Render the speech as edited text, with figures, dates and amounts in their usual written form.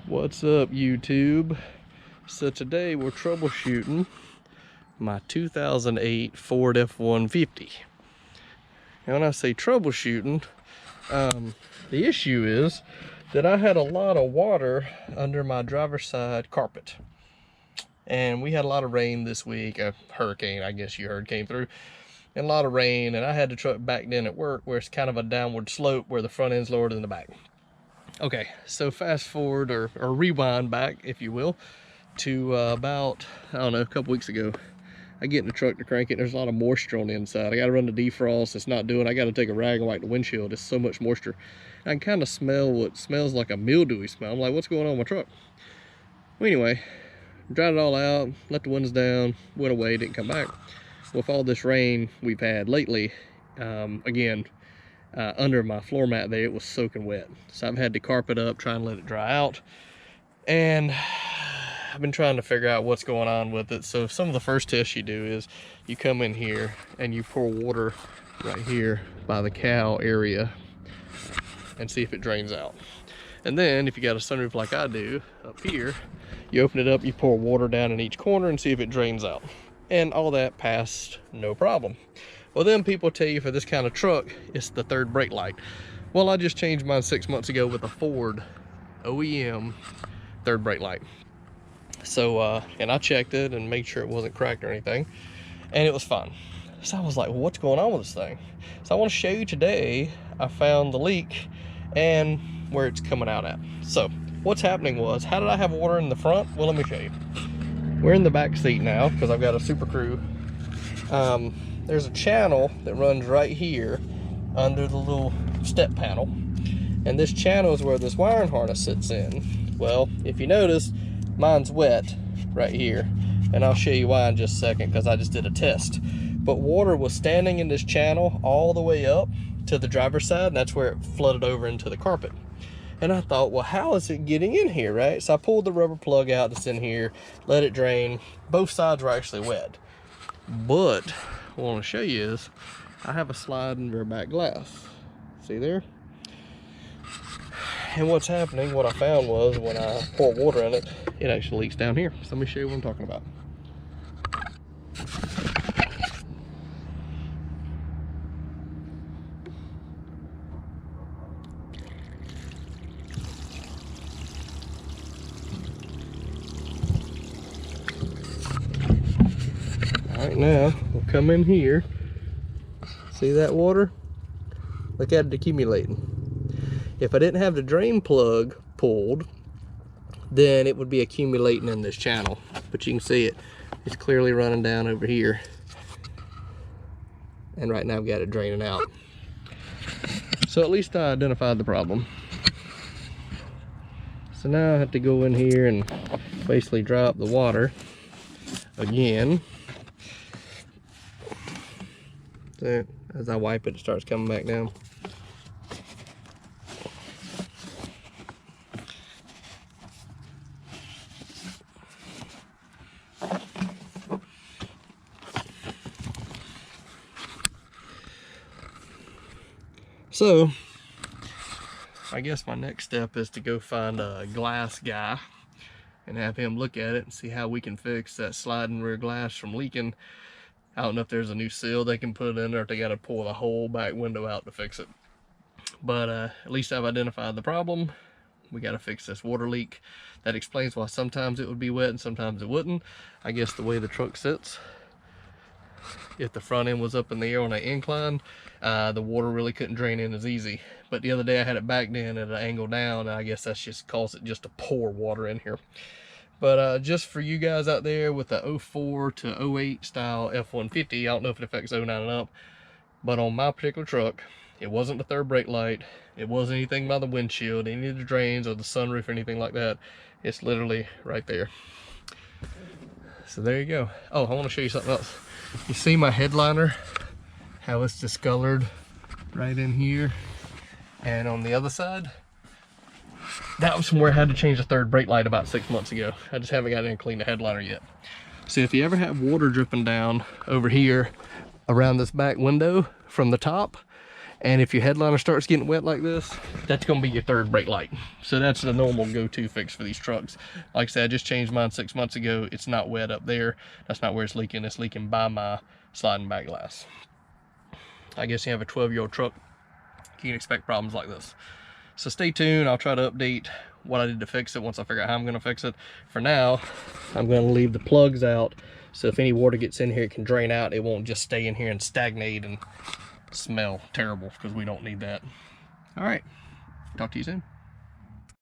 What's up, YouTube? So today we're troubleshooting my 2008 Ford F150. And when I say troubleshooting, the issue is that I had a lot of water under my driver's side carpet. And we had a lot of rain this week, a hurricane, I guess you heard, came through. And a lot of rain, and I had the truck backed in at work where it's kind of a downward slope where the front end's lower than the back. Okay, so fast forward or rewind back, if you will, to about, I don't know, a couple weeks ago. I get in the truck to crank it, there's a lot of moisture on the inside. I gotta run the defrost, it's not doing. I gotta take a rag and wipe the windshield, there's so much moisture. I can kind of smell what smells like a mildewy smell. I'm like, what's going on with my truck? Well, anyway, dried it all out, let the windows down, went away, didn't come back. With all this rain we've had lately, again, under my floor mat there, it was soaking wet. So I've had to carpet up, try and let it dry out. And I've been trying to figure out what's going on with it. So some of the first tests you do is you come in here and you pour water right here by the cowl area and see if it drains out. And then if you got a sunroof like I do up here, you open it up, you pour water down in each corner and see if it drains out. And all that passed, no problem. Well, then people tell you for this kind of truck, it's the third brake light. Well, I just changed mine 6 months ago with a Ford OEM third brake light. So, and I checked it and made sure it wasn't cracked or anything, and it was fine. So I was like, well, what's going on with this thing? So I want to show you today, I found the leak and where it's coming out at. So what's happening was, how did I have water in the front? Well, let me show you. We're in the back seat now because I've got a Super Crew. There's a channel that runs right here under the little step panel, and this channel is where this wiring harness sits in. Well, if you notice, mine's wet right here, and I'll show you why in just a second because I just did a test. But water was standing in this channel all the way up to the driver's side, and that's where it flooded over into the carpet. And I thought, well, how is it getting in here, right? So I pulled the rubber plug out that's in here, let it drain. Both sides were actually wet. But what I want to show you is I have a sliding rear back glass. See there? And what's happening, what I found was when I pour water in it, it actually leaks down here. So let me show you what I'm talking about. All right, now we'll come in here. See that water? Look at it accumulating. If I didn't have the drain plug pulled, then it would be accumulating in this channel. But you can see it. It's clearly running down over here. And right now I've got it draining out. So at least I identified the problem. So now I have to go in here and basically drop the water again. So as I wipe it, it starts coming back down. So I guess my next step is to go find a glass guy and have him look at it and see how we can fix that sliding rear glass from leaking. I don't know if there's a new seal they can put in there, if they got to pull the whole back window out to fix it. But at least I've identified the problem. We got to fix this water leak. That explains why sometimes it would be wet and sometimes it wouldn't. I guess the way the truck sits, if the front end was up in the air on an incline, the water really couldn't drain in as easy. But the other day I had it backed in at an angle down, and I guess that's just caused it just to pour water in here. But just for you guys out there with the 04 to 08 style F150, I don't know if it affects 09 and up, but on my particular truck, it wasn't the third brake light, it wasn't anything by the windshield, any of the drains or the sunroof or anything like that. It's literally right there. So there you go. Oh, I want to show you something else. You see my headliner, how it's discolored right in here, and on the other side, that was from where I had to change the third brake light about 6 months ago. I just haven't got in and cleaned the headliner yet. So if you ever have water dripping down over here around this back window from the top, And if your headliner starts getting wet like this, that's gonna be your third brake light. So that's the normal go-to fix for these trucks. Like I said, I just changed mine 6 months ago. It's not wet up there. That's not where it's leaking. It's leaking by my sliding back glass. I guess you have a 12-year-old truck, you can expect problems like this. So stay tuned. I'll try to update what I did to fix it once I figure out how I'm gonna fix it. For now, I'm gonna leave the plugs out, so if any water gets in here, it can drain out. It won't just stay in here and stagnate and smell terrible, because we don't need that. All right, talk to you soon.